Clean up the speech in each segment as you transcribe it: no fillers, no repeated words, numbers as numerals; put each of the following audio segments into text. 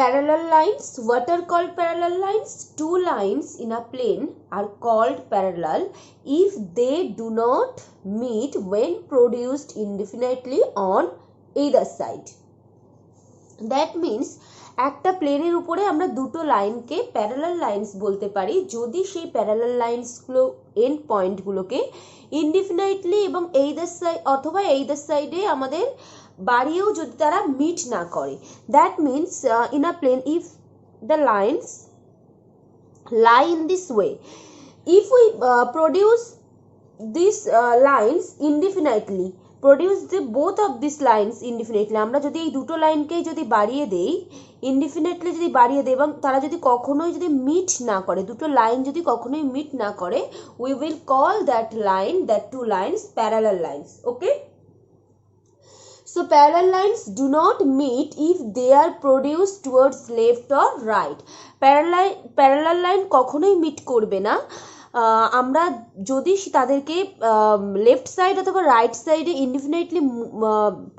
Parallel lines. What are called parallel lines? Two lines in a plane are called parallel if they do not meet when produced indefinitely on either side. That means একটা প্লেনের উপরে আমরা দুটো লাইনকে parallel lines বলতে পারি যদি সেই প্যারালাল লাইন্সগুলো এন্ড পয়েন্টগুলোকে ইনডিফিনাইটলি এবং এইদার সাইড অথবা এইদার সাইডে আমাদের বাড়িয়েও যদি তারা মিট না করে। That means in a plane if the lines lie in this way, if we produce these lines indefinitely, produce the both of these lines indefinitely, আমরা যদি এই দুটো লাইনকেই যদি বাড়িয়ে দেই ইনডিফিনিটলি যদি বাড়িয়ে দেই এবং তারা যদি কখনোই যদি মিট না করে, দুটো লাইন যদি কখনোই মিট না করে, we will call that line, that two lines parallel lines. Okay, so parallel lines do not meet if they are produced towards left or right. Parallel line কখনোই মিট করবে না আমরা যদি তাদেরকে লেফট সাইড অথবা right সাইডে indefinitely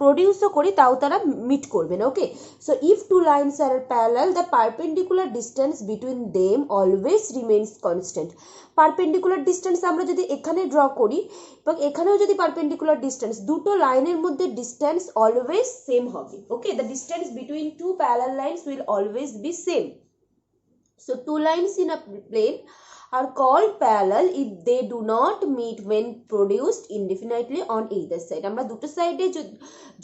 প্রডিউসও করি তাও তারা মিট করবে না। Okay, so if two lines are parallel the perpendicular distance between them always remains constant. Perpendicular distance আমরা যদি এখানে ড্র করি এবং এখানেও যদি পারপেন্ডিকুলার ডিস্টেন্স, দুটো লাইনের মধ্যে ডিস্টেন্স অলওয়েজ সেম হবে। Okay, the distance between two parallel lines will always be same. So two lines in a plane are called parallel if they do not meet when produced indefinitely on either side. আমরা দুটো সাইডে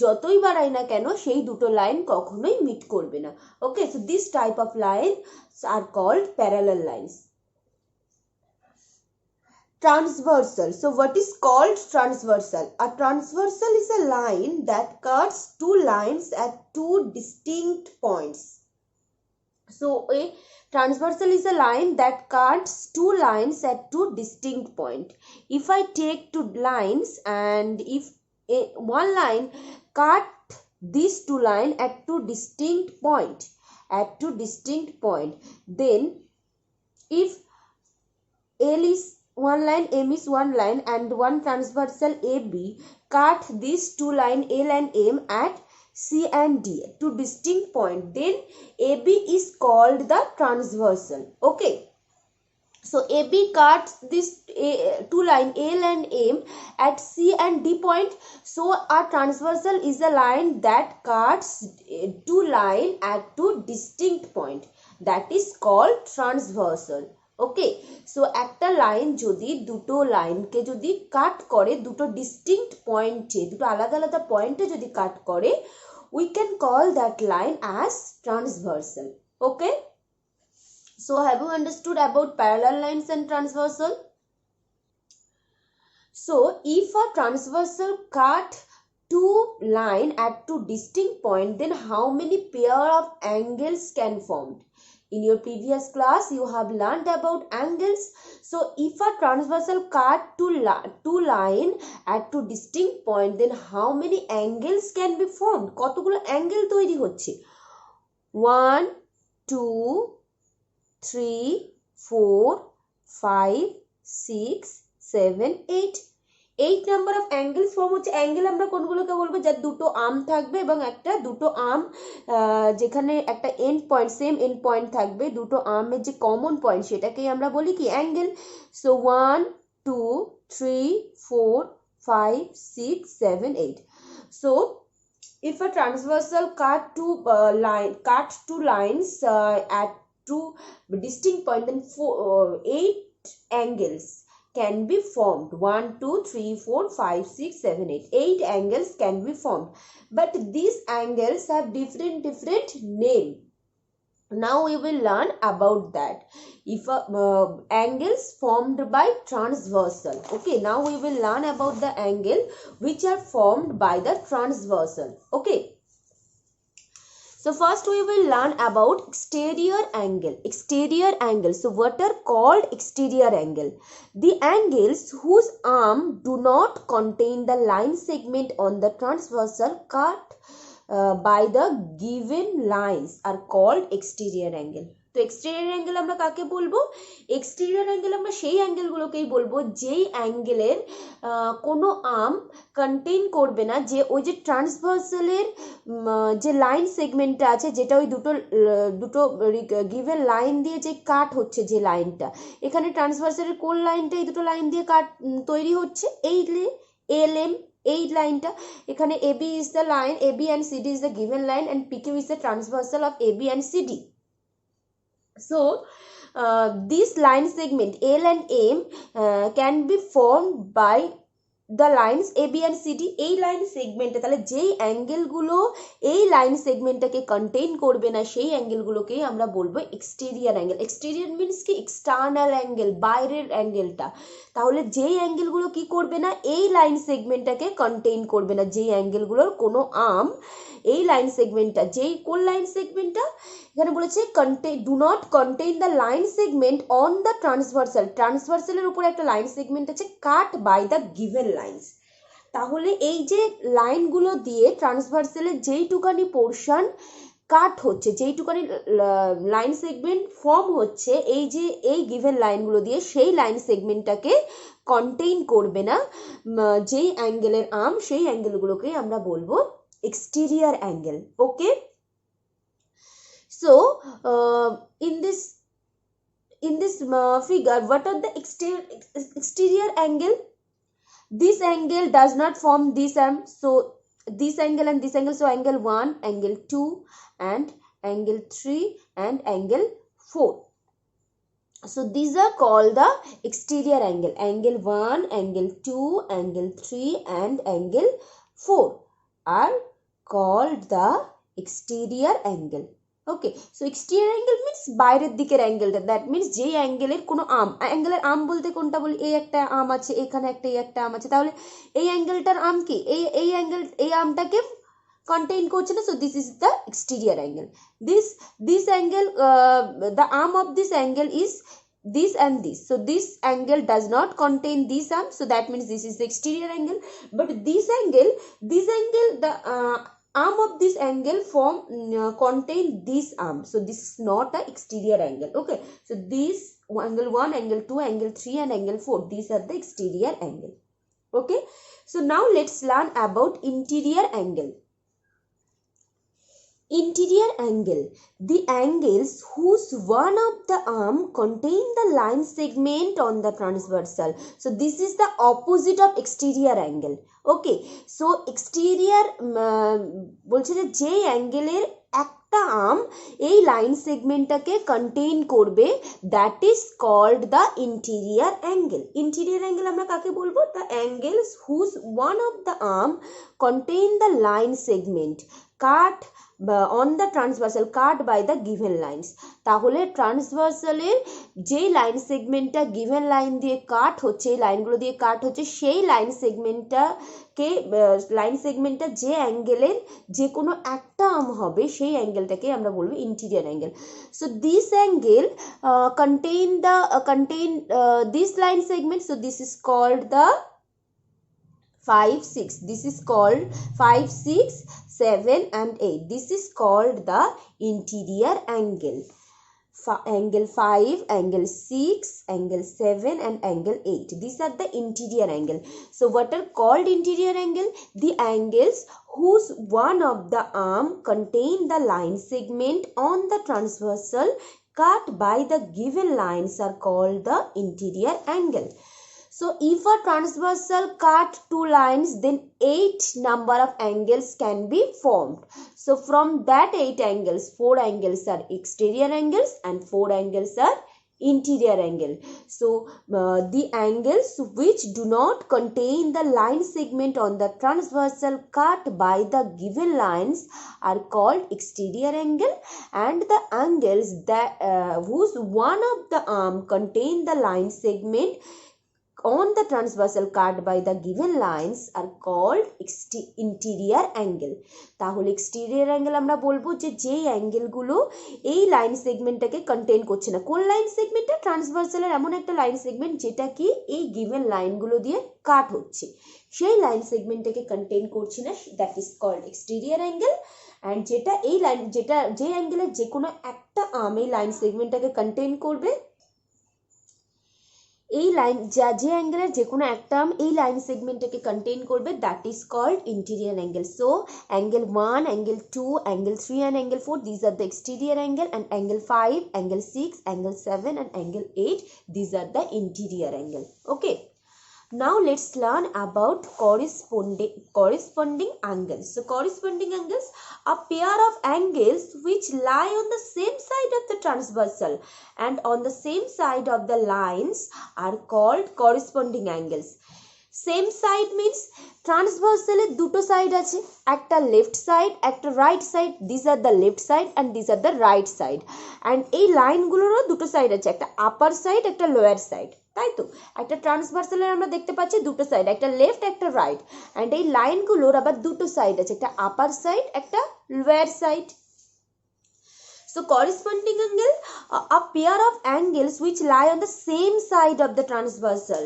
যতই বাড়াই না কেন সেই দুটো line কখনোই মিট করবে না। ওকে, so this type of lines are called parallel lines. Transversal. So what is called transversal? A transversal is a line that cuts two lines at two distinct points. So a transversal is a line that cuts two lines at two distinct points. If I take two lines and if one line cut these two lines at two distinct points, then if L is one line, M is one line, and one transversal AB cut these two lines L and M at C and D to distinct point, then AB is called the transversal. Okay, so AB cuts this two line L and M at C and D point, so a transversal is a line that cuts two line at two distinct point, that is called transversal. Okay, so একটা line যদি দুটো লাইনকে যদি কাট করে দুটো distinct পয়েন্টে, দুটো আলাদা আলাদা পয়েন্টে যদি কাট করে, we can call that line as transversal. Okay, so have you understood about parallel lines and transversal? So if a transversal cut two line at two distinct point, then how many pair of angles can formed? In your previous class you have learned about angles. So if a transversal cut two line at two distinct point, then how many angles can be formed? কতগুলো angle তৈরি হচ্ছে? 1 2 3 4 5 6 7 8 8 number of angles form হচ্ছে। Angle আমরা কোনগুলোকে বলবো? যার দুটো arm থাকবে এবং একটা দুটো আর্ম যেখানে একটা end point, same end point থাকবে, দুটো আর্মের যে কমন পয়েন্ট সেটাকেই আমরা বলি কি? Angle. So 1 2 3 4 5 6 7 8. So if a transversal cut two lines at two distinct points, then 8 angles can be formed. 1 2 3 4 5 6 7 8. 8 angles can be formed, but these angles have different name. Now we will learn about that. If angles formed by transversal. Okay, now we will learn about the angle which are formed by the transversal. Okay, so first we will learn about exterior angle. Exterior angle. So what are called exterior angle? The angles whose arm do not contain the line segment on the transversal cut by the given lines are called exterior angle. তো exterior angle আমরা কাকে বলবো? Exterior angle আমরা সেই অ্যাঙ্গেলগুলোকেই বলবো যেই অ্যাঙ্গেলের কোনো arm contain করবে না, যে ওই যে ট্রান্সভার্সালের যে লাইন সেগমেন্টটা আছে, যেটা ওই দুটো গিভেন লাইন দিয়ে যে কাট হচ্ছে, যে লাইনটা এখানে ট্রান্সভার্সালের কোন লাইনটা এই দুটো লাইন দিয়ে কাট তৈরি হচ্ছে, এই এলএম, এই লাইনটা এখানে AB is the line, AB and CD is the given line and PQ is the transversal of AB and CD. So this line segment L and M can be formed by the lines AB and CD. এই line সেগমেন্টে তাহলে যেই অ্যাঙ্গেলগুলো এই line সেগমেন্টটাকে contain করবে না, সেই অ্যাঙ্গেলগুলোকেই আমরা বলবো এক্সটেরিয়র অ্যাঙ্গেল। এক্সটেরিয়র মিনস কি? এক্সটার্নাল অ্যাঙ্গেল, বাইরের অ্যাঙ্গেলটা। তাহলে যেই অ্যাঙ্গেলগুলো কি করবে না, এই লাইন সেগমেন্টটাকে কন্টেইন করবে না, যেই অ্যাঙ্গেলগুলোর কোনো আর্ম এই লাইন সেগমেন্টটা, যেই কোন লাইন সেগমেন্টটা এখানে বলেছে do not contain the line segment on the transversal, ট্রান্সভার্সালের উপরে একটা লাইন সেগমেন্ট আছে cut by the given lines. তাহলে এই যে লাইনগুলো দিয়ে ট্রান্সভার্সালের যেইটুকানি পোর্শন কাট হচ্ছে, যেইটুকানি লাইন সেগমেন্ট ফর্ম হচ্ছে এই যে এই গিভেন লাইনগুলো দিয়ে, সেই লাইন সেগমেন্টটাকে কন্টেইন করবে না যেই অ্যাঙ্গেলের আর্ম, সেই অ্যাঙ্গেলগুলোকেই আমরা বলবো exterior angle. Okay, so in this figure, what are the exterior angle? This angle does not form this arm, so this angle and this angle, so angle 1, angle 2 and angle 3 and angle 4. So these are called the exterior angle. Angle 1, angle 2, angle 3 and angle 4 are called the exterior angle. Okay, so exterior angle means বাইরের দিকের অ্যাঙ্গেলটা, that means যেই অ্যাঙ্গেলের কোনো arm, অ্যাঙ্গেলের arm বলতে কোনটা বলি? এই একটা arm আছে, এখানে একটা এই একটা আর্ম আছে, তাহলে এই অ্যাঙ্গেলটার আর্ম কি? এই অ্যাঙ্গেল, এই আর্মটাকে কন্টেইন করছে না, so this is the exterior angle. This angle, the arm of this angle is this and this, so this angle does not contain this arm, so that means this is the exterior angle. But this angle, the arm of this angle contain this arm, so this is not a exterior angle. Okay, so this angle 1, angle 2, angle 3 and angle 4, these are the exterior angle. Okay, so now let's learn about interior angle. Interior angle, the angles whose one of the arm contain the line segment on the transversal. So this is the opposite of exterior angle. Okay, so exterior বলছে যে অ্যাঙ্গেলের একটা arm এই line সেগমেন্টটাকে contain করবে, that is called the interior angle. Interior angle আমরা কাকে বলবো? The angles whose one of the arm contain the line segment cut on the transversal cut by the given lines. তাহলে ট্রান্সভার্সালের যে line সেগমেন্টটা given line দিয়ে কাট হচ্ছে, এই লাইনগুলো দিয়ে কাট হচ্ছে, সেই লাইন সেগমেন্টটা যে অ্যাঙ্গেলের যে কোনো একটা আর্ম হবে, সেই অ্যাঙ্গেলটাকে আমরা বলবো interior angle. So this angle contain this line segment, so this is called the 5, 6. This is called 5, 6, 7 and 8. This is called the interior angle. Angle 5, angle 6, angle 7 and angle 8. These are the interior angle. So what are called interior angle? The angles whose one of the arm contain the line segment on the transversal cut by the given lines are called the interior angle. So if a transversal cut 2 lines, then 8 number of angles can be formed. So from that 8 angles, 4 angles are exterior angles and 4 angles are interior angle. So the angles which do not contain the line segment on the transversal cut by the given lines are called exterior angle, and the angles that whose one of the arm contain the line segment on the transversal cut by the given lines are called interior angle. তাহলে exterior angle আমরা বলবো যে অ্যাঙ্গেলগুলো এই line সেগমেন্টটাকে contain করছে না। কোন line সেগমেন্টটা? ট্রান্সভার্সালের এমন একটা লাইন সেগমেন্ট যেটা কি এই গিভেন লাইনগুলো দিয়ে কাট হচ্ছে, সেই লাইন সেগমেন্টটাকে কন্টেইন করছে না, that is called exterior angle. And যেটা এই লাইন যেটা যে অ্যাঙ্গেলের যে কোনো একটা আর্ম এই লাইন সেগমেন্টটাকে কন্টেইন করবে, এই লাইন যে অ্যাঙ্গেলের যে কোনো একটা আর্ম এই লাইন সেগমেন্টটাকে কন্টেইন করবে, that is called interior angle. So angle 1, angle 2, angle 3 and angle 4, these are the exterior angle, and angle 5, angle 6, angle 7 and angle 8, these are the interior angle. Okay, now let's learn about corresponding angles. So corresponding angles are pair of angles which lie on the same side of the transversal and on the same side of the lines are called corresponding angles. Same side means transversal এর দুটো side আছে, একটা left side একটা right side, this are the left side and this are the right side, and এই লাইনগুলোরও দুটো side আছে, একটা আপার side একটা লোয়ার সাইড, তাই তো? একটা ট্রান্সভার্সালের আমরা দেখতে পাচ্ছি দুটো সাইড, একটা লেফট একটা রাইট, অ্যান্ড এই লাইনগুলোর আবার দুটো সাইড আছে, একটা আপার সাইড একটা lower side. So corresponding angle, a pair of angles which lie on the same side of the transversal.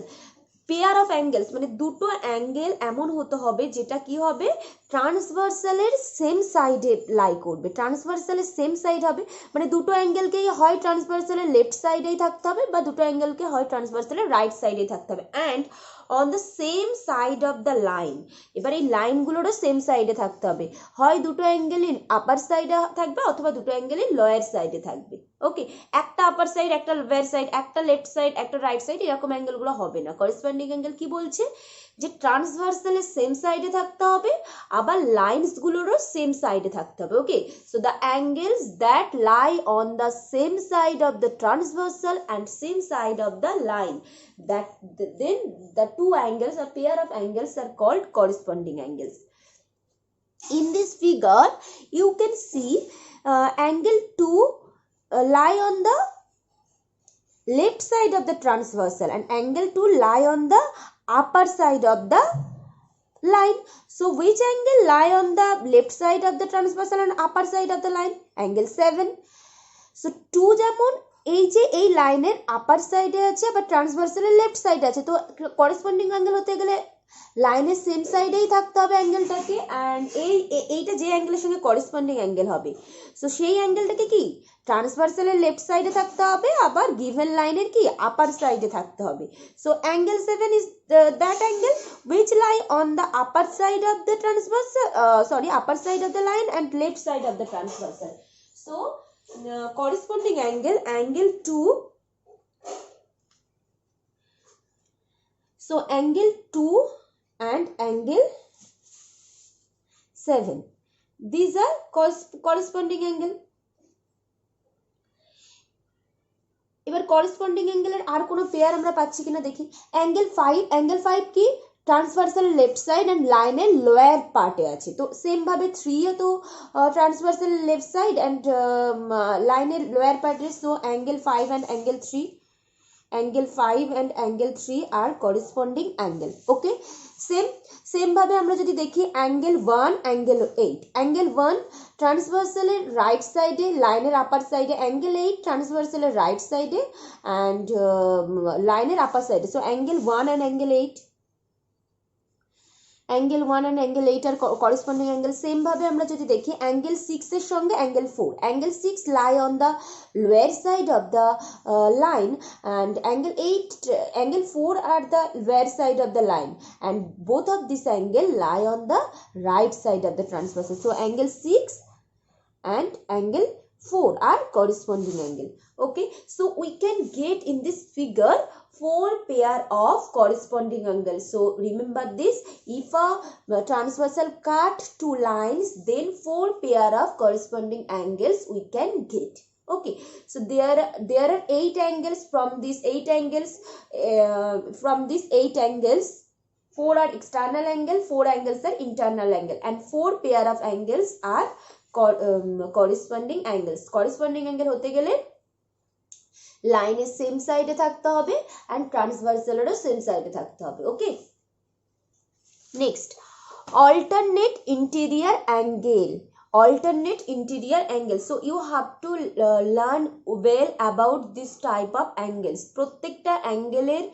Pair of angles মানে দুটো অ্যাঙ্গেল এমন হতে হবে যেটা কি হবে, ট্রান্সভার্সালের সেম সাইডে লাই করবে, ট্রান্সভার্সালের সেম সাইড হবে, মানে দুটো অ্যাঙ্গেলকেই হয় ট্রান্সভার্সালের লেফট সাইডেই থাকতে হবে বা দুটো অ্যাঙ্গেলকে হয় ট্রান্সভার্সালের রাইট সাইডেই থাকতে হবে, and on the same side of the line. এবার এই লাইনগুলোরও সেম সাইডে থাকতে হবে, হয় দুটো অ্যাঙ্গেলই আপার সাইডে থাকবে অথবা দুটো অ্যাঙ্গেলই লোয়ার সাইডে থাকবে। ওকে, একটা আপার সাইড একটা লোয়ার সাইড একটা লেফট সাইড একটা রাইট সাইড এরকম অ্যাঙ্গেলগুলো হবে না। করেসপন্ডিং অ্যাঙ্গেল কি বলছে, যে ট্রান্সভার্সালের সেম সাইডে থাকতে হবে আবার লাইনসগুলোরও সেম সাইডে থাকতে হবে। Okay, so the angles that lie on the same side of the transversal and same side of the line, that then the two angles or pair of angles are called corresponding angles. In this figure you can see angle 2 lie on the left side of the transversal and angle 2 lie on the upper side of the line. So which angle lie on the left side of the transversal and upper side of the line? Angle 7. So 2 যেমন এই যে এই লাইনের আপার সাইডে আছে আবার ট্রান্সভার্সালের left সাইডে আছে, তো করেসপন্ডিং অ্যাঙ্গেল হতে গেলে লাইনের সেম সাইডেই থাকতে হবে অ্যাঙ্গেলটাকে, অ্যান্ড এইটা যে অ্যাঙ্গেলের সঙ্গে করেসপন্ডিং অ্যাঙ্গেল হবে, সো সেই অ্যাঙ্গেলটাকে কি ট্রান্সভার্সালের লেফট সাইডে থাকতে হবে আবার গিভেন লাইনের কি আপার সাইডে থাকতে হবে। So angle 7 is that angle which lie on the upper side of the transversal upper side of the line and left side of the transversal. So corresponding angle 2, so angle 2 and angle 7, these are corresponding angle. এবার corresponding angle এর আর কোনো pair আমরা পাচ্ছি কিনা দেখি। angle 5 কি transversal left side and লাইনের lower পার্টে আছে, তো সেম ভাবে 3 এ তো ট্রান্সভার্সাল লেফট সাইড অ্যান্ড লাইনের লোয়ার পার্টে, so angle 5 and angle 3, angle 5 and angle 3 are corresponding angle. Okay, same ভাবে আমরা যদি দেখি angle 1 angle 8, angle 1 ট্রান্সভার্সালের রাইট সাইডে লাইনের আপার সাইডে, angle 8 ট্রান্সভার্সালের রাইট সাইডে অ্যান্ড লাইনের আপার সাইডে, so angle 1 and angle 8, angle 1 and angle 8 are corresponding angle. Same ভাবে আমরা যদি দেখি angle 6 এর সঙ্গে angle 4, angle 6 lie on the lower side of the line and angle 4 are the lower side of the line, and both of this angle lie on the right side of the transversal, so angle 6 and angle 4 are corresponding angle. Okay, so we can get in this figure 4 pair of corresponding angles. So remember this, if a transversal cut 2 lines, then 4 pair of corresponding angles we can get. Okay, so there are 8 angles. From these 8 angles 4 are external angle, 4 angles are internal angle, and 4 pair of angles are corresponding angles. Corresponding angle হতে গেলে লাইনের same সাইডে থাকতে হবে and ট্রান্সভার্সালেরও same সাইডে থাকতে হবে। Okay, next, alternate interior angle alternate interior angle. So you have to learn well about this type of angles. প্রত্যেকটা অ্যাঙ্গেলের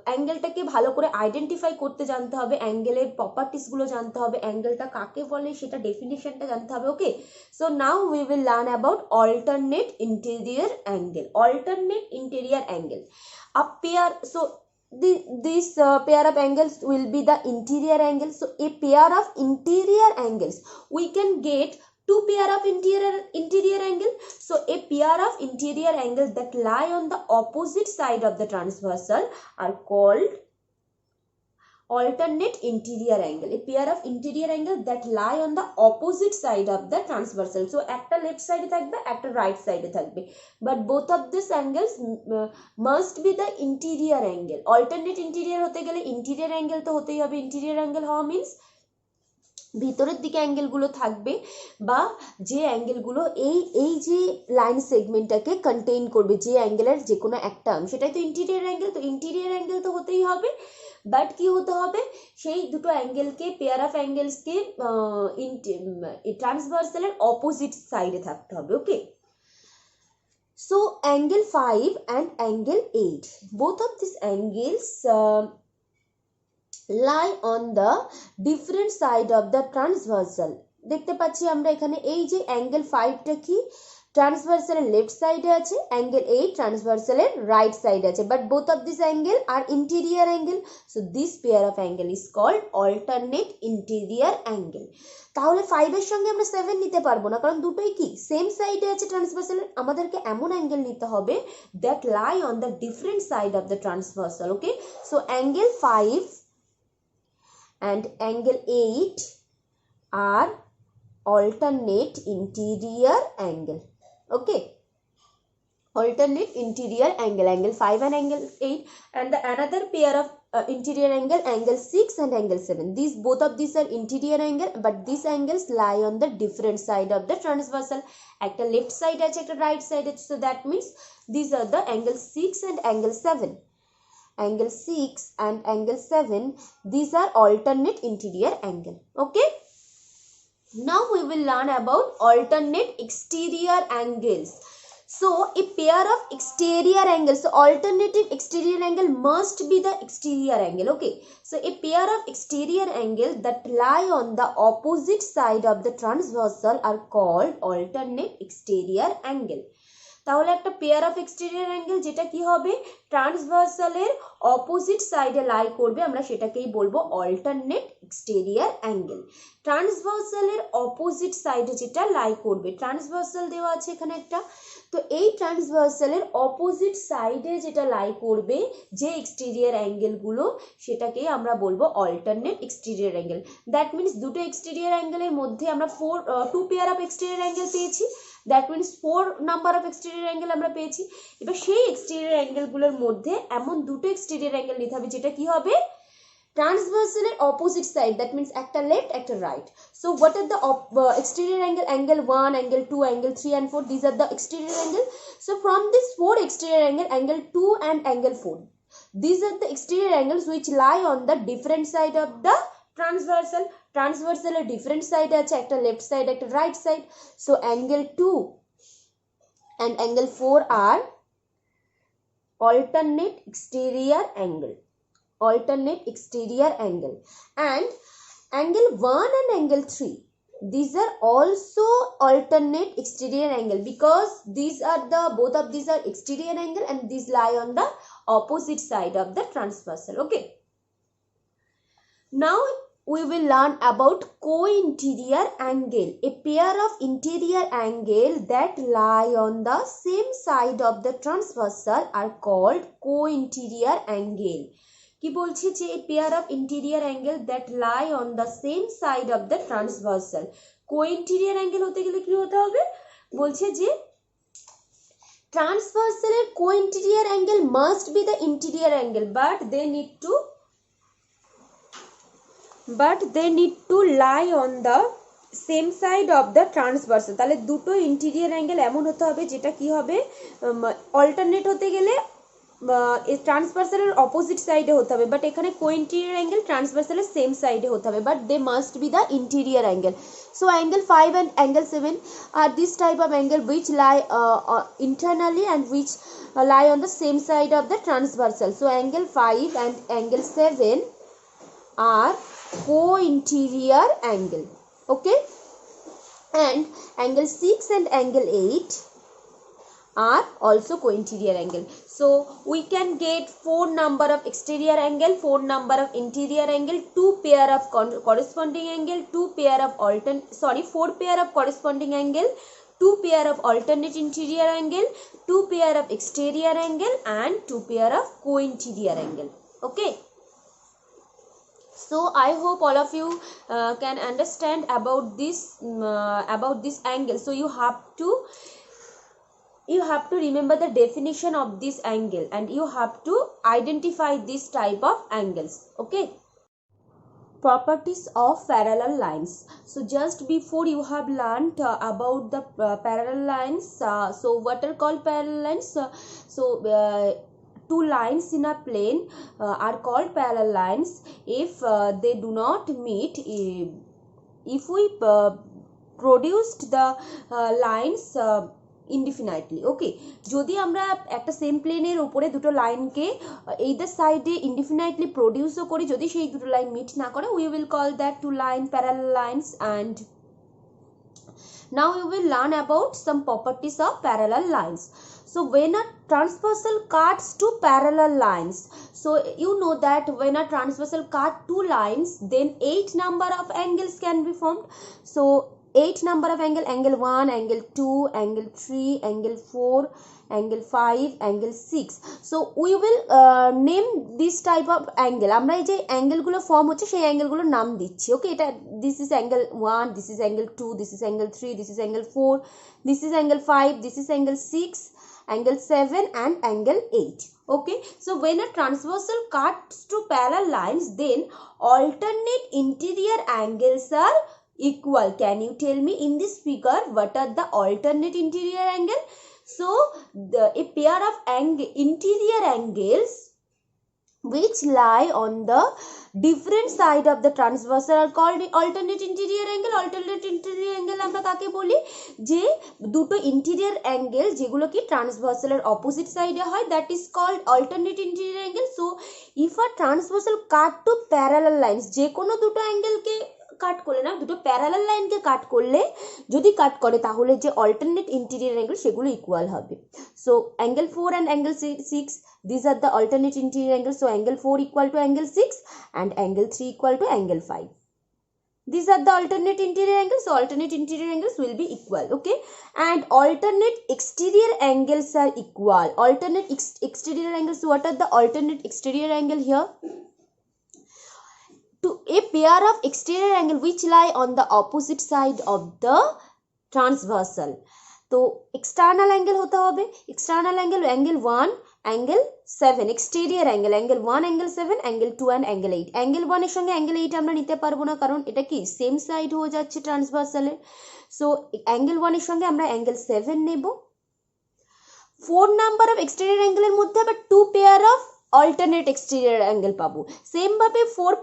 অ্যাঙ্গেলটাকে ভালো করে আইডেন্টিফাই করতে জানতে হবে, অ্যাঙ্গেলের প্রপার্টিসগুলো জানতে হবে, অ্যাঙ্গেলটা কাকে বলে সেটা ডেফিনেশনটা জানতে হবে। Okay, so now we will learn about alternate interior angle. Alternate interior angle, a pair, so this pair of angles will be the interior angle. So a pair of interior angles, we can get two pair of interior angle. So a pair of interior angles that lie on the opposite side of the transversal are called alternate interior angle. A pair of interior angle that lie on the opposite side of the transversal. So একটা left side থাকবে, একটা right side থাকবে, but both of these angles must be the interior angle. Alternate interior হতে গেলে interior angle তো হতেই হবে। interior angle হওয়া means ভিতরের দিকে অ্যাঙ্গেলগুলো থাকবে, বা যে অ্যাঙ্গেলগুলো এই যে লাইন সেগমেন্টটাকে কন্টেইন করবে, যে অ্যাঙ্গেলের যে কোনো একটা অংশ, সেটাই তো ইন্টিরিয়ার অ্যাঙ্গেল। তো ইন্টিরিয়ার অ্যাঙ্গেল তো হতেই হবে, বাট কি হতে হবে, সেই দুটো অ্যাঙ্গেলকে, পেয়ার অফ অ্যাঙ্গেলসকে ট্রান্সভার্সালের অপোজিট সাইডে থাকতে হবে। Okay, so angle 5 and angle 8, both of these angles lie on the different side of the transversal. দেখতে পাচ্ছি আমরা এখানে এই যে অ্যাঙ্গেল 5টা কি ট্রান্সভার্সালের লেফট সাইডে আছে, অ্যাঙ্গেল 8 ট্রান্সভার্সালের রাইট সাইডে আছে, but both of this angle আর interior angle. So this pair of angle is called alternate interior angle. তাহলে 5 এর সঙ্গে আমরা 7 নিতে পারবো না, কারণ দুটোই কি সেম সাইডে আছে ট্রান্সভার্সালের। আমাদেরকে এমন অ্যাঙ্গেল নিতে হবে that lie on the different side of the transversal. Okay, so angle 5 and angle 8 are alternate interior angle. Okay, alternate interior angle, angle 5 and angle 8, and the another pair of interior angle, angle 6 and angle 7. These both of these are interior angle, but these angles lie on the different side of the transversal. একটা left side আছে, একটা right side আছে, so that means these are the angle 6 and angle 7. Angle 6 and angle 7, these are alternate interior angle. Okay, now we will learn about alternate exterior angles. So a pair of exterior angles, so alternative exterior angle must be the exterior angle. Okay, so a pair of exterior angle that lie on the opposite side of the transversal are called alternate exterior angle. তাহলে একটা pair of exterior angle যেটা কি হবে, ট্রান্সভার্সালের opposite সাইডে লাই করবে, আমরা সেটাকেই বলবো অল্টারনেট এক্সটেরিয়র অ্যাঙ্গেল। ট্রান্সভার্সালের অপোজিট সাইডে যেটা লাই করবে, ট্রান্সভার্সাল দেওয়া আছে এখানে একটা, তো এই ট্রান্সভার্সালের অপোজিট সাইডে যেটা লাই করবে যে এক্সটেরিয়র অ্যাঙ্গেলগুলো, সেটাকেই আমরা বলবো alternate exterior angle. That means দুটো এক্সটেরিয়র অ্যাঙ্গেলের মধ্যে আমরা two pair of exterior angle পেয়েছি, that means 4 number of exterior angle আমরা পেয়েছি। এবার সেই এক্সটেরিয়র অ্যাঙ্গেলগুলোর মধ্যে এমন দুটো এক্সটেরিয়র অ্যাঙ্গেল নিতে হবে যেটা কি হবে, ট্রান্সভার্সালের অপোজিট সাইড, দ্যাট মিনস একটা লেফট একটা right. So what are the exterior angle, angle 1, angle 2, angle 3 and 4, these are the exterior angle. So from this 4 exterior angle, angle 2 and angle 4, these are the exterior angles which lie on the different side of the transversal. ট্রান্সভার্সালের different side আছে, একটা left side একটা right side. So angle 2 and angle 4 are alternate exterior angle, alternate exterior angle. And angle 1 and angle 3, these are also alternate exterior angle, because these are the both of these are exterior angle and these lie on the opposite side of the transversal. Okay, now we will learn about co-interior angle. A pair of interior angle that lie on the same side of the transversal are called co-interior angle. কি বলছে যে a pair of interior angle that lie on the same side of the transversal. co-interior angle হতে গেলে কি হতে হবে, বলছে যে ট্রান্সভার্সালের co-interior angle must be the interior angle, but they need to lie on the same side of the transversal. তাহলে দুটো interior angle এমন হতে হবে যেটা কি হবে, অল্টারনেট হতে গেলে ট্রান্সভার্সালের অপোজিট সাইডে হতে হবে, বাট এখানে কোইন্টেরিয়র অ্যাঙ্গেল ট্রান্সভার্সালের সেম সাইডে হতে হবে, but they must be the interior angle. So angle 5 and angle 7 are this type of angle which lie internally and which lie on the same side of the transversal. So angle 5 and angle 7 are co-interior angle. Okay, and angle 6 and angle 8 are also co-interior angle. So we can get 4 number of exterior angle, 4 number of interior angle, 2 pair of corresponding angle, 2 pair of 4 pair of corresponding angle, 2 pair of alternate interior angle, 2 pair of exterior angle, and 2 pair of co-interior angle. Okay, so I hope all of you can understand about this angle. So you have to remember the definition of this angle, and you have to identify this type of angles. Okay, properties of parallel lines. So just before you have learned about the parallel lines. So what are called parallel lines? Two lines in a plane are called parallel lines if they do not meet. If we produced the lines ইনডিফিনাইটলি. ওকে, যদি আমরা একটা same প্লেনের উপরে দুটো লাইনকে either সাইডে ইনডিফিনাইটলি প্রডিউসও করি, যদি সেই দুটো লাইন মিট না করে, we will call that two line parallel lines. And now you will learn about some properties of parallel lines. So when a transversal cuts two parallel lines, so you know that when a transversal cut two lines, then 8 number of angles can be formed. So 8 number of angle: angle 1, angle 2, angle 3, angle 4, angle 5, angle 6. So we will name this type of angle. আমরা এই যে অ্যাঙ্গেলগুলো form হচ্ছে সেই অ্যাঙ্গেলগুলোর নাম দিচ্ছি. ওকে, এটা this is angle 1, this is angle 2, this is angle 3, this is angle 4, this is angle 5, this is angle 6, angle 7, and angle 8. Okay, so when a transversal cuts two parallel lines, then alternate interior angles are equal. Can you tell me in this figure what are the alternate interior angle? So a pair of interior angles which lie on the different side of the transversal are called alternate interior angle. Alternate interior angle আমরা কাকে বলি? যে দুটো interior angle যেগুলো কি ট্রান্সভার্সালের opposite সাইডে হয়, that is called alternate interior angle. So if a transversal cut two parallel lines, যে কোনো দুটো অ্যাঙ্গেলকে কাট করলে না, দুটো প্যারালাল লাইনকে কাট করলে, যদি কাট করে তাহলে যে অল্টারনেট ইন্টেরিয়র অ্যাঙ্গেল সেগুলো ইকুয়াল হবে. So angle 4 and angle 6, these are the alternate interior angles. So angle 4 equal to angle 6 and angle 3 equal to angle 5. These are the alternate interior angles. So alternate interior angles will be equal. Okay, and alternate exterior angles are equal. Alternate exterior angles. So what are the alternate exterior angle here? To a pair of exterior angle which lie on the opposite side of the transversal. तो external angle होता होगा. External angle angle 1, angle 7. exterior angle angle 1, angle 7, angle 2 and angle 8. angle 1 এর সঙ্গে angle 8 আমরা নিতে পারবো না, কারণ এটা কি সেম সাইড হয়ে যাচ্ছে ট্রান্সভার্সালে. সো angle 1 এর সঙ্গে আমরা angle 7 নেব. 4 নাম্বার অফ এক্সটেরিয়র অ্যাঙ্গেলের মধ্যে আবার 2 pair of alternate exterior angle পাবো. সেম ভাবে 4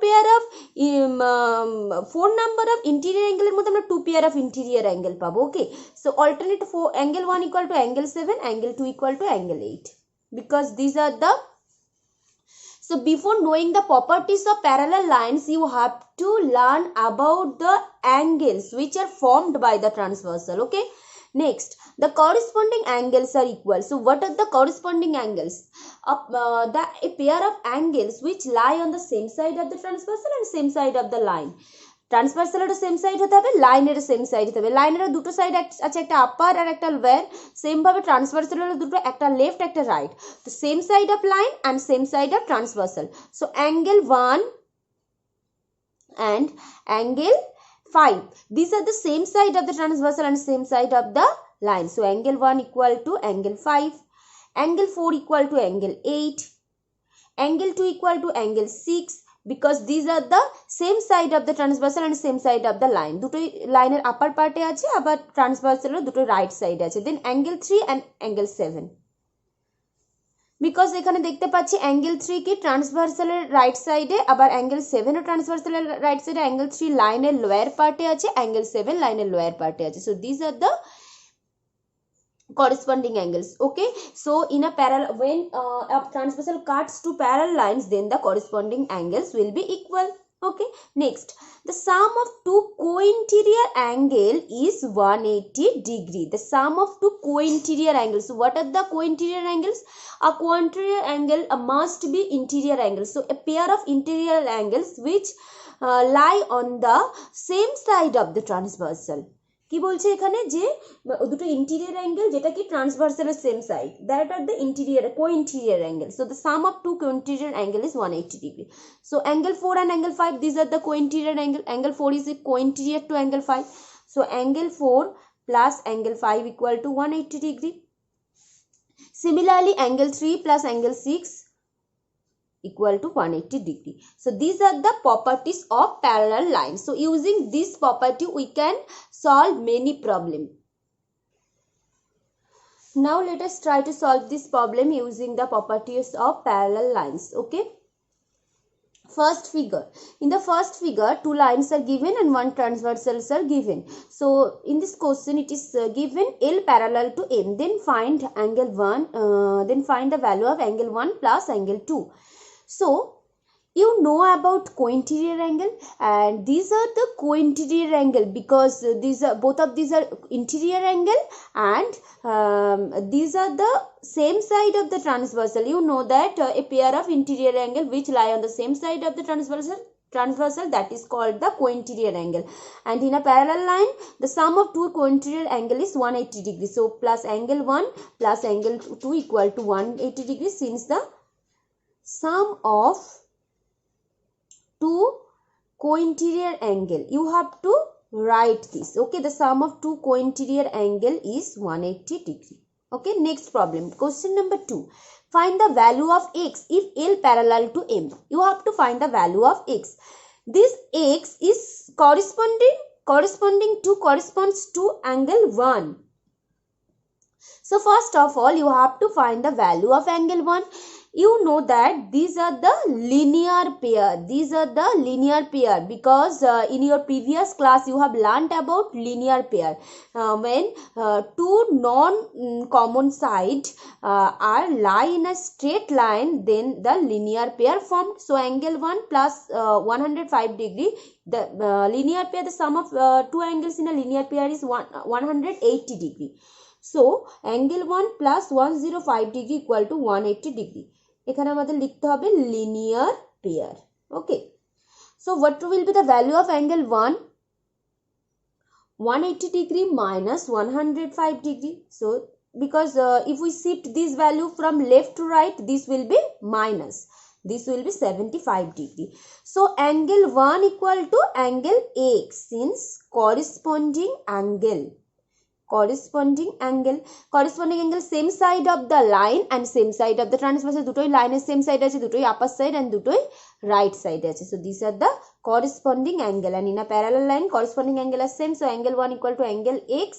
নাম্বার অফ ইন্টেরিয়র অ্যাঙ্গেলের মধ্যে আমরা 2 পেয়ার অফ ইন্টেরিয়র অ্যাঙ্গেল পাবো. ওকে, so alternate angle 1 equal to angle 7, angle 2 equal to angle 8, because these are the. So before knowing the properties of parallel lines, you have to learn about the angles which are formed by the transversal. Okay, next, the corresponding angles are equal. So what are the corresponding angles? A pair of angles which lie on the same side of the transversal and same side of the line. ট্রান্সভার্সালেরও same side হতে হবে, লাইনেরও same side হতে হবে. লাইনেরও দুটো side আছে, একটা আপার আর একটা lower. সেমভাবে ট্রান্সভার্সালেরও দুটো, একটা লেফট একটা রাইট. তো same side of line and same side of transversal. So angle 1 and angle 5, these are the same side of the transversal and same side of the line. So angle 1 equal to angle 5, angle 4 equal to angle 8, angle 2 equal to angle 6, because these are the same side of the transversal and same side of the line. দুটোই লাইনের আপার পার্টে আছে, আবার ট্রান্সভার্সালের দুটো right side আছে. দেন angle 3 and angle 7. Because এখানে দেখতে পাচ্ছি অ্যাঙ্গেল 3 কি ট্রান্সভার্সালের রাইট সাইডে, আবার অ্যাঙ্গেল 7 ও ট্রান্সভার্সালের রাইট সাইডে, অ্যাঙ্গেল 3 লাইনের লোয়ার পার্টে আছে, অ্যাঙ্গেল 7 লাইনের লোয়ার পার্টে আছে. So this are the corresponding angles. Okay, so in a parallel, when a transversal cuts to parallel lines, then the corresponding angles will be equal. Okay, next, the sum of two co-interior angle is 180 degree. The sum of two co-interior angles. So what are the co-interior angles? A co-interior angle must be interior angle. So a pair of interior angles which lie on the same side of the transversal. কি বলছে এখানে যে দুটো interior angle যেটা কি ট্রান্সভার্সালের same side, that are the interior co-interior angle. So the sum of two co-interior angle is 180 degree. So angle 4 and angle 5, these are the co-interior angle. Angle 4 is co-interior to angle 5. So angle 4 plus angle 5 equal to 180 degree. Similarly, angle 3 plus angle 6 equal to 180 degree. So these are the properties of parallel lines. So using this property we can solve many problems. Now let us try to solve this problem using the properties of parallel lines. Okay, first figure. In the first figure, two lines are given and one transversals are given. So in this question it is given L parallel to M. Then find angle 1, then find the value of angle 1 plus angle 2. So you know about co-interior angle, and these are the co-interior angle because these are both of these are interior angle, and these are the same side of the transversal. You know that a pair of interior angle which lie on the same side of the transversal, that is called the co-interior angle. And in a parallel line, the sum of two co-interior angle is 180 degree. So plus angle 1 plus angle 2 equal to 180 degree, since the sum of two co-interior angle, you have to write this. Okay, the sum of two co-interior angle is 180 degree. Okay, next problem, question number 2. Find the value of x if L parallel to M. You have to find the value of x. This x is corresponds to angle 1. So first of all, you have to find the value of angle 1. You know that these are the linear pair. These are the linear pair because in your previous class you have learnt about linear pair. When two non-common sides are lie in a straight line, then the linear pair formed. So angle 1 plus 105 degree, the linear pair, the sum of two angles in a linear pair is 180 degree. So angle 1 plus 105 degree equal to 180 degree. এখানে আমাদের লিখতে হবে linear pair. Okay, so what will be the value of angle 1? 180 degree minus 105 degree. So because if we shift this value from left to right, this will be minus, this will be 75 degree. So angle 1 equal to angle x, since corresponding angle same side of the line and same side of the transversal. দুটোই লাইনের same side আছে, দুটোই আপার side and দুটোই right side আছে. So these are the corresponding angle, and in a parallel line corresponding angle are same. So angle 1 equal to angle x,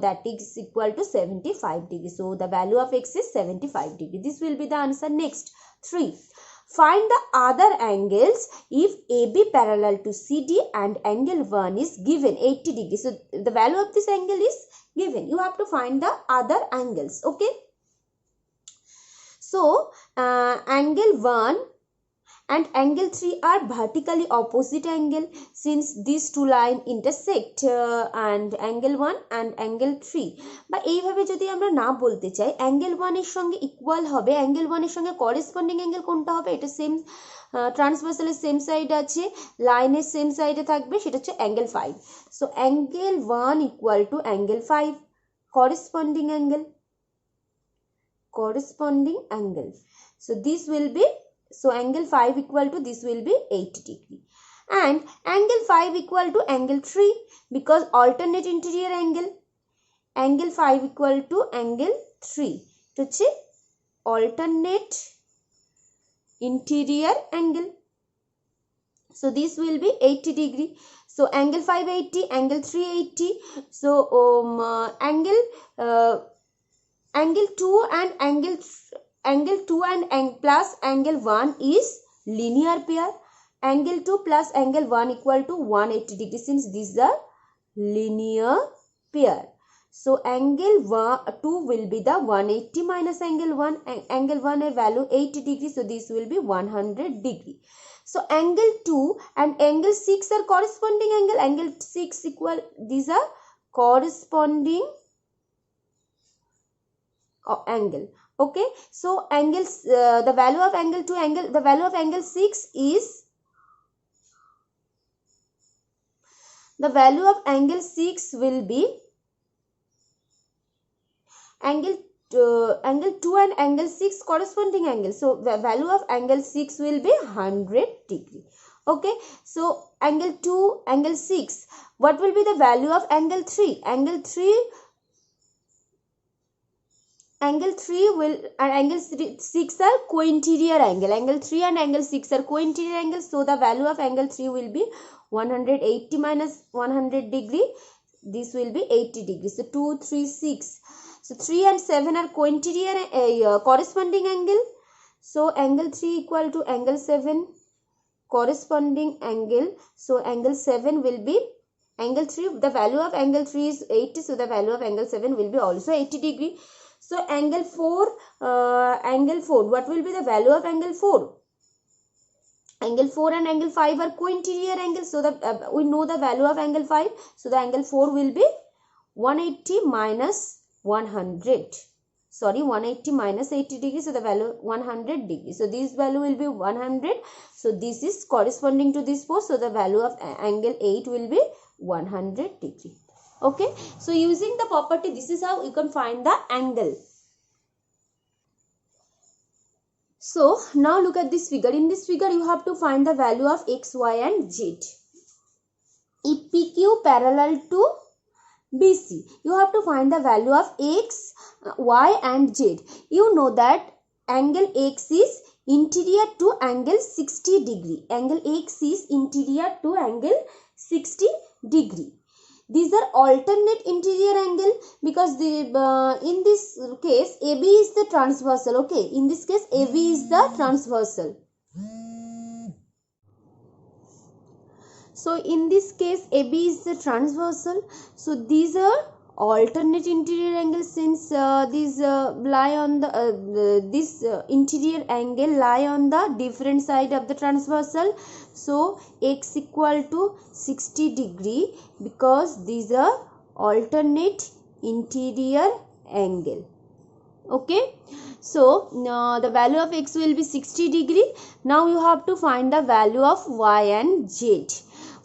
that is equal to 75 degree. So the value of x is 75 degree. This will be the answer. Next, 3. Find the other angles if AB parallel to CD and angle 1 is given 80 degree. So the value of this angle is given. You have to find the other angles. Okay. So angle 1 and angle 3 are vertically opposite angle, since these two line intersect, and angle 1 and angle 3. বা এইভাবে যদি আমরা না বলতে চাই, angle 1 এর সঙ্গে equal হবে, angle 1 এর সঙ্গে corresponding angle কোনটা হবে, এটা সেম ট্রান্সভার্সালের সেম সাইড আছে, লাইনের সেম সাইডে থাকবে, সেটা হচ্ছে angle 5. So angle 1 equal to angle 5, corresponding angle. So this will be, so angle 5 equal to, this will be 80 degree. And angle 5 equal to angle 3 because alternate interior angle. Angle 5 equal to angle 3. তো হচ্ছে alternate interior angle. So this will be 80 degree. So angle 5 80, angle 3 80. So angle 2 and angle 2 and plus angle 1 is linear pair. Angle 2 plus angle 1 equal to 180 degrees since these are linear pair. So angle 2 will be the 180 minus angle 1. Angle 1 a value 80 degrees. So this will be 100 degree. So angle 2 and angle 6 are corresponding angle. Angle 6 equal, these are corresponding angle. Okay. So angles, the value of angle 2, the value of angle 6 is, the value of angle 6 will be angle 2 and angle 6 corresponding angle. So the value of angle 6 will be 100 degree. Okay. So angle 2, angle 6. What will be the value of angle 3? Angle 3 will, and angle 6 are co-interior angle. Angle 3 and angle 6 are co-interior angle. So the value of angle 3 will be 180 minus 100 degree. This will be 80 degrees. So 2, 3, 6. So 3 and 7 are co-interior corresponding angle. So angle 3 equal to angle 7 corresponding angle. So angle 7 will be angle 3. The value of angle 3 is 80. So the value of angle 7 will be also 80 degree. So angle 4, what will be the value of angle 4? Angle 4 and angle 5 are co-interior angles. So we know the value of angle 5. So the angle 4 will be 180 minus 100. Sorry, 180 minus 80 degrees. So the value 100 degrees. So this value will be 100. So this is corresponding to this post. So the value of angle 8 will be 100 degree. Okay. So using the property, this is how you can find the angle. So now look at this figure. In this figure, you have to find the value of x, y and z. If PQ parallel to BC, you have to find the value of x, y and z. You know that angle x is interior to angle 60 degree. Angle x is interior to angle 60 degree. These are alternate interior angle because in this case AB is the transversal. Okay, in this case AB is the transversal. So in this case AB is the transversal. So these are alternate interior angles since these lie on the this interior angle lie on the different side of the transversal. So x equal to 60 degree because these are alternate interior angle. Okay. So the value of x will be 60 degree. Now you have to find the value of y and z.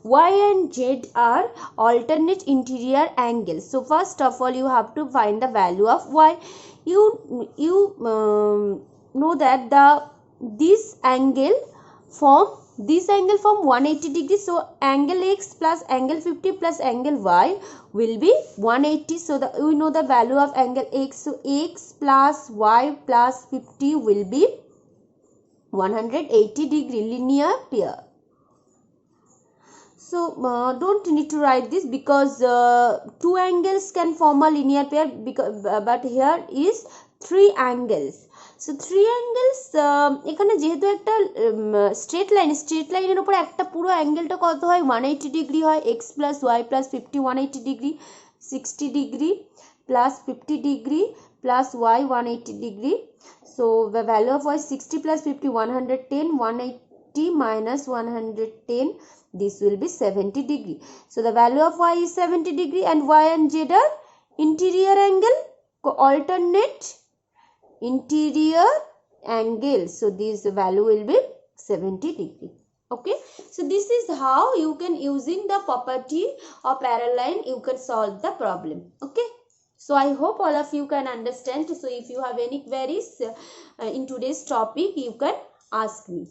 Y and z are alternate interior angles. So first of all, you have to find the value of y. You know that this angle form 180 degrees. So angle x plus angle 50 plus angle y will be 180. So we know the value of angle x. So x plus y plus 50 will be 180 degree linear pair. So don't need to write this because two angles can form a linear pair because but here is three angles. So three angles এখানে যেহেতু একটা straight line এর উপরে একটা পুরো অ্যাঙ্গেলটা কত হয় 180 degree হয় x plus y plus 50 180 degree 60 degree plus 50 degree plus y 180 degree. So the value of y 60 plus 50 110 180 minus 110. This will be 70 degree. So the value of y is 70 degree and y and z are interior angle, alternate interior angle. So this value will be 70 degree. Okay. So this is how you can, using the property of parallel line, you can solve the problem. Okay. So I hope all of you can understand. So if you have any queries in today's topic, you can ask me.